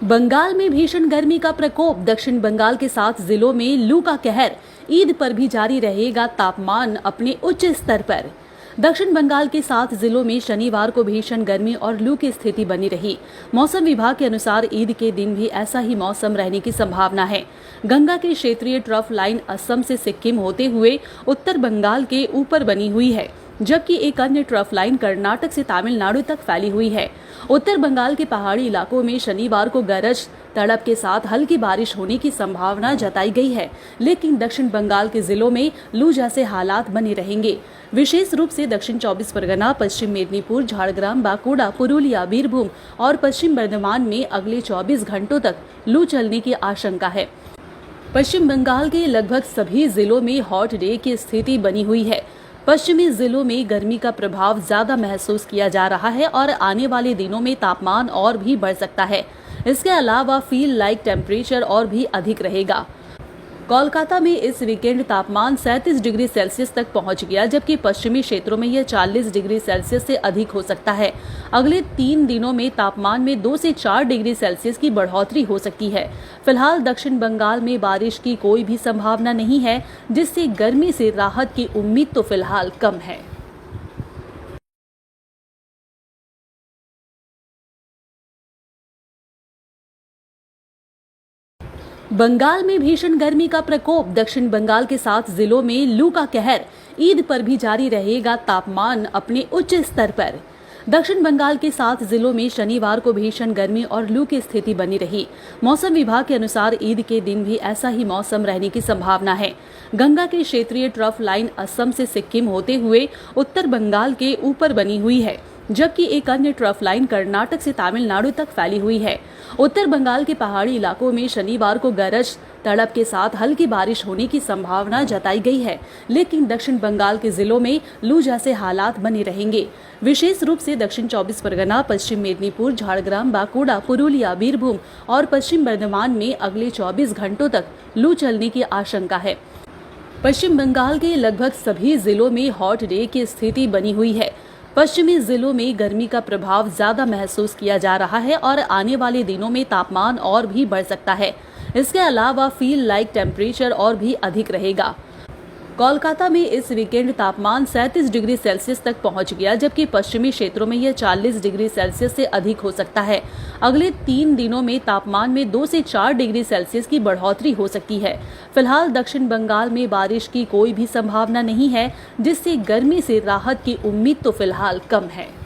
बंगाल में भीषण गर्मी का प्रकोप। दक्षिण बंगाल के 7 जिलों में लू का कहर। ईद पर भी जारी रहेगा तापमान अपने उच्च स्तर पर। दक्षिण बंगाल के 7 जिलों में शनिवार को भीषण गर्मी और लू की स्थिति बनी रही। मौसम विभाग के अनुसार ईद के दिन भी ऐसा ही मौसम रहने की संभावना है। गंगा की क्षेत्रीय ट्रफ लाइन असम से सिक्किम होते हुए उत्तर बंगाल के ऊपर बनी हुई है, जबकि एक अन्य ट्रफ लाइन कर्नाटक से तमिलनाडु तक फैली हुई है। उत्तर बंगाल के पहाड़ी इलाकों में शनिवार को गरज तड़प के साथ हल्की बारिश होने की संभावना जताई गई है, लेकिन दक्षिण बंगाल के जिलों में लू जैसे हालात बने रहेंगे। विशेष रूप से दक्षिण 24 परगना, पश्चिम मेदिनीपुर, झारग्राम, बांकुड़ा, पुरुलिया, बीरभूम और पश्चिम बर्धमान में अगले 24 घंटों तक लू चलने की आशंका है। पश्चिम बंगाल के लगभग सभी जिलों में हॉट डे की स्थिति बनी हुई है। पश्चिमी जिलों में गर्मी का प्रभाव ज्यादा महसूस किया जा रहा है और आने वाले दिनों में तापमान और भी बढ़ सकता है। इसके अलावा फील लाइक टेम्परेचर और भी अधिक रहेगा। कोलकाता में इस वीकेंड तापमान 37 डिग्री सेल्सियस तक पहुंच गया, जबकि पश्चिमी क्षेत्रों में यह 40 डिग्री सेल्सियस से अधिक हो सकता है। अगले 3 दिनों में तापमान में 2 से 4 डिग्री सेल्सियस की बढ़ोतरी हो सकती है। फिलहाल दक्षिण बंगाल में बारिश की कोई भी संभावना नहीं है, जिससे गर्मी से राहत की उम्मीद तो फिलहाल कम है। बंगाल में भीषण गर्मी का प्रकोप। दक्षिण बंगाल के 7 जिलों में लू का कहर। ईद पर भी जारी रहेगा तापमान अपने उच्च स्तर पर। दक्षिण बंगाल के 7 जिलों में शनिवार को भीषण गर्मी और लू की स्थिति बनी रही। मौसम विभाग के अनुसार ईद के दिन भी ऐसा ही मौसम रहने की संभावना है। गंगा की क्षेत्रीय ट्रफ लाइन असम से सिक्किम होते हुए उत्तर बंगाल के ऊपर बनी हुई है, जबकि एक अन्य ट्रफ लाइन कर्नाटक से तमिलनाडु तक फैली हुई है। उत्तर बंगाल के पहाड़ी इलाकों में शनिवार को गरज तड़प के साथ हल्की बारिश होने की संभावना जताई गई है, लेकिन दक्षिण बंगाल के जिलों में लू जैसे हालात बने रहेंगे। विशेष रूप से दक्षिण 24 परगना, पश्चिम मेदिनीपुर, झारग्राम, बांकुड़ा, पुरुलिया, बीरभूम और पश्चिम बर्धमान में अगले 24 घंटों तक लू चलने की आशंका है। पश्चिम बंगाल के लगभग सभी जिलों में हॉट डे की स्थिति बनी हुई है। पश्चिमी जिलों में गर्मी का प्रभाव ज्यादा महसूस किया जा रहा है और आने वाले दिनों में तापमान और भी बढ़ सकता है। इसके अलावा फील लाइक टेम्परेचर और भी अधिक रहेगा। कोलकाता में इस वीकेंड तापमान 37 डिग्री सेल्सियस तक पहुंच गया, जबकि पश्चिमी क्षेत्रों में यह 40 डिग्री सेल्सियस से अधिक हो सकता है। अगले 3 दिनों में तापमान में 2 से 4 डिग्री सेल्सियस की बढ़ोतरी हो सकती है। फिलहाल दक्षिण बंगाल में बारिश की कोई भी संभावना नहीं है, जिससे गर्मी से राहत की उम्मीद तो फिलहाल कम है।